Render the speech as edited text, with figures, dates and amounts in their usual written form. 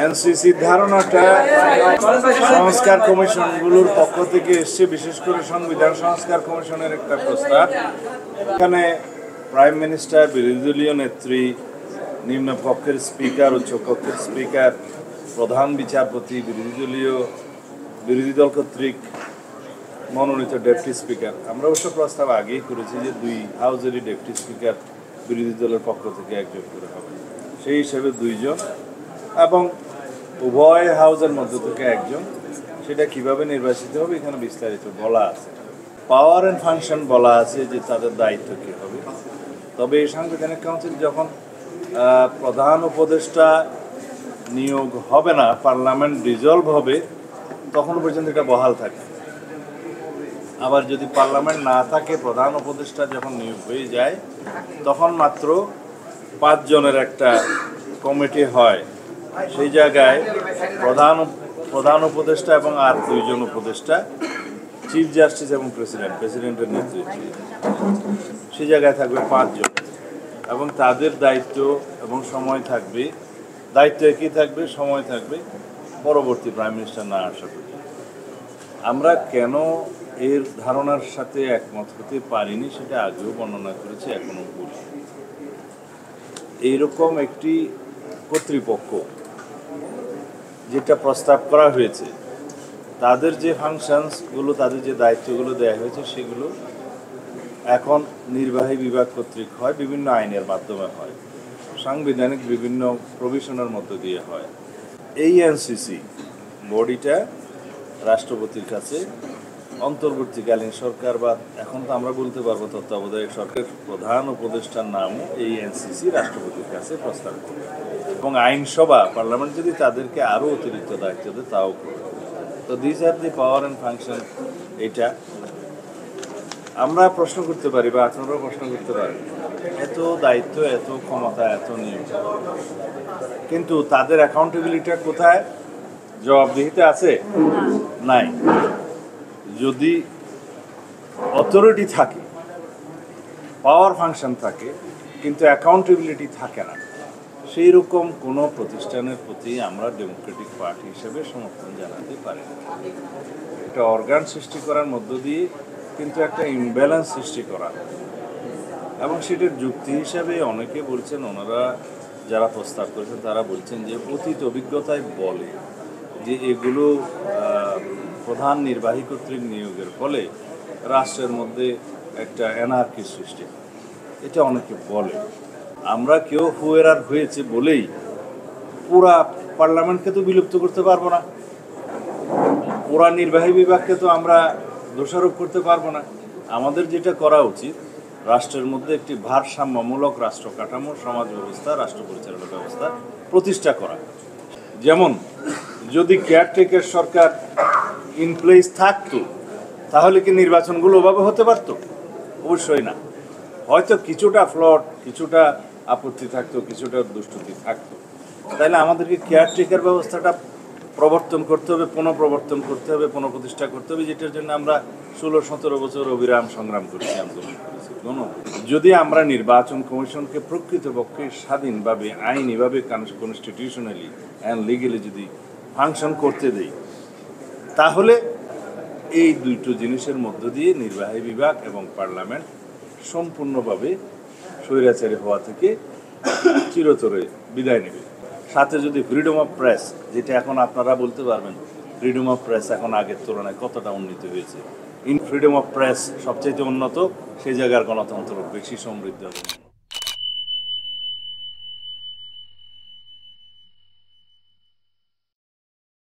এনসিসির ধারণাটা সংস্কার কমিশনগুলোর পক্ষ থেকে এসছে, বিশেষ করে সংবিধান সংস্কার কমিশনের একটা প্রস্তাব। এখানে প্রাইম মিনিস্টার, বিরোধী দলীয় নেত্রী, নিম্নকক্ষের স্পিকার, উচ্চকক্ষের স্পিকার, প্রধান বিচারপতি, বিরোধী দল কর্তৃক মনোনীত ডেপুটি স্পিকার। আমরা অবশ্য প্রস্তাব আগেই করেছি যে 2 হাউজেরই ডেপুটি স্পিকার বিরোধী দলের পক্ষ থেকে একজন করে হবে, সেই হিসেবে 2 জন, এবং উভয় হাউজের মধ্য থেকে একজন। সেটা কিভাবে নির্বাচিত হবে এখানে বিস্তারিত বলা আছে, পাওয়ার অ্যান্ড ফাংশন বলা আছে যে তাদের দায়িত্ব কী হবে। তবে এই সাংবিধানিক কাউন্সিল যখন প্রধান উপদেষ্টা নিয়োগ হবে না, পার্লামেন্ট ডিজলভ হবে, তখন পর্যন্ত এটা বহাল থাকে। আবার যদি পার্লামেন্ট না থাকে, প্রধান উপদেষ্টা যখন নিয়োগ হয়ে যায়, তখন মাত্র 5 জনের একটা কমিটি হয়। সেই জায়গায় প্রধান উপদেষ্টা এবং আর 2 জন উপদেষ্টা, চিফ জাস্টিস এবং প্রেসিডেন্টের নেতৃত্বে, সেই জায়গায় থাকবে 5 জন, এবং তাদের দায়িত্ব এবং সময় থাকবে, দায়িত্ব একই থাকবে, সময় থাকবে পরবর্তী প্রাইম মিনিস্টার না আসা পর্যন্ত। আমরা কেন এর ধারণার সাথে একমত হতে পারিনি সেটা আগেও বর্ণনা করেছি, এখনো বলি। এইরকম একটি কর্তৃপক্ষ যেটা প্রস্তাব করা হয়েছে, তাদের যে ফাংশনসগুলো, তাদের যে দায়িত্বগুলো দেওয়া হয়েছে, সেগুলো এখন নির্বাহী বিভাগ কর্তৃক হয়, বিভিন্ন আইনের মাধ্যমে হয়, সাংবিধানিক বিভিন্ন প্রভিশনের মধ্য দিয়ে হয়। এই এনসিসি বডিটা রাষ্ট্রপতির কাছে অন্তর্বর্তীকালীন সরকার, বা এখন তো আমরা বলতে পারবো তত্ত্বাবধায়ক সরকারের প্রধান উপদেষ্টার নামও এই এনসিসি রাষ্ট্রপতির কাছে প্রস্তাব করবে, এবং আইনসভা, পার্লামেন্ট যদি তাদেরকে আরও অতিরিক্ত দায়িত্ব দেয় তাও করবে। তো this are the power and function. এটা আমরা প্রশ্ন করতে পারি, বা আপনারাও প্রশ্ন করতে পারেন, এত দায়িত্ব, এত ক্ষমতা, এত নিয়ম, কিন্তু তাদের অ্যাকাউন্টেবিলিটিটা কোথায়? জবাবদিহিতে আছে? নাই। যদি অথরিটি থাকে, পাওয়ার ফাংশন থাকে, কিন্তু অ্যাকাউন্টেবিলিটি থাকে না, সেই রকম কোনো প্রতিষ্ঠানের প্রতি আমরা ডেমোক্রেটিক পার্টি হিসেবে সমর্থন জানাতে পারি না। একটা অর্গান সৃষ্টি করার মধ্য দিয়ে কিন্তু একটা ইমব্যালেন্স সৃষ্টি করা, এবং সেটার যুক্তি হিসাবে অনেকে বলছেন, ওনারা যারা প্রস্তাব করেছেন তারা বলছেন যে অতীত অভিজ্ঞতায় বলে যে এগুলো প্রধান নির্বাহী কর্তৃক নিয়োগের ফলে রাষ্ট্রের মধ্যে একটা অ্যানার্কি সৃষ্টি হয়। এটা অনেকে বলে। আমরা কেউ হুয়েরার হয়েছে বলেই পুরা পার্লামেন্টকে তো বিলুপ্ত করতে পারবো না, পুরা নির্বাহী বিভাগকে তো আমরা দোষারোপ করতে পারবো না। আমাদের যেটা করা উচিত, রাষ্ট্রের মধ্যে একটি ভারসাম্যমূলক রাষ্ট্র কাঠামো, সমাজ ব্যবস্থা, রাষ্ট্র পরিচালনা ব্যবস্থা প্রতিষ্ঠা করা। যেমন যদি কেয়ারটেকার সরকার ইন প্লেস থাকতো, তাহলে কি নির্বাচনগুলো ওভাবে হতে পারতো? অবশ্যই না। হয়তো কিছুটা ফ্লট, কিছুটা আপত্তি থাকতো, কিছুটা দুষ্টুতি থাকতো। তাইলে আমাদেরকে কেয়ারটেকার ব্যবস্থাটা প্রবর্তন করতে হবে, পুনঃপ্রবর্তন করতে হবে, পুনঃপ্রতিষ্ঠা করতে হবে, যেটার জন্য আমরা 16-17 বছর অবিরাম সংগ্রাম করেছি, আন্দোলন করেছি। যদি আমরা নির্বাচন কমিশনকে প্রকৃতপক্ষে স্বাধীনভাবে, আইনিভাবে, কনস্টিটিউশনালি অ্যান্ড লিগেলি যদি ফাংশন করতে দেই, তাহলে এই 2টো জিনিসের মধ্য দিয়ে নির্বাহী বিভাগ এবং পার্লামেন্ট সম্পূর্ণভাবে স্বৈরাচারী হওয়া থেকে চিরতরে বিদায় নেবে। সাথে যদি ফ্রিডম অফ প্রেস, যেটা এখন আপনারা বলতে পারবেন ফ্রিডম অফ প্রেস এখন আগের তুলনায় কতটা উন্নীত হয়েছে, ফ্রিডম অফ প্রেস সবচেয়ে উন্নত, সেই জায়গার গণতন্ত্র বেশি সমৃদ্ধ হবে।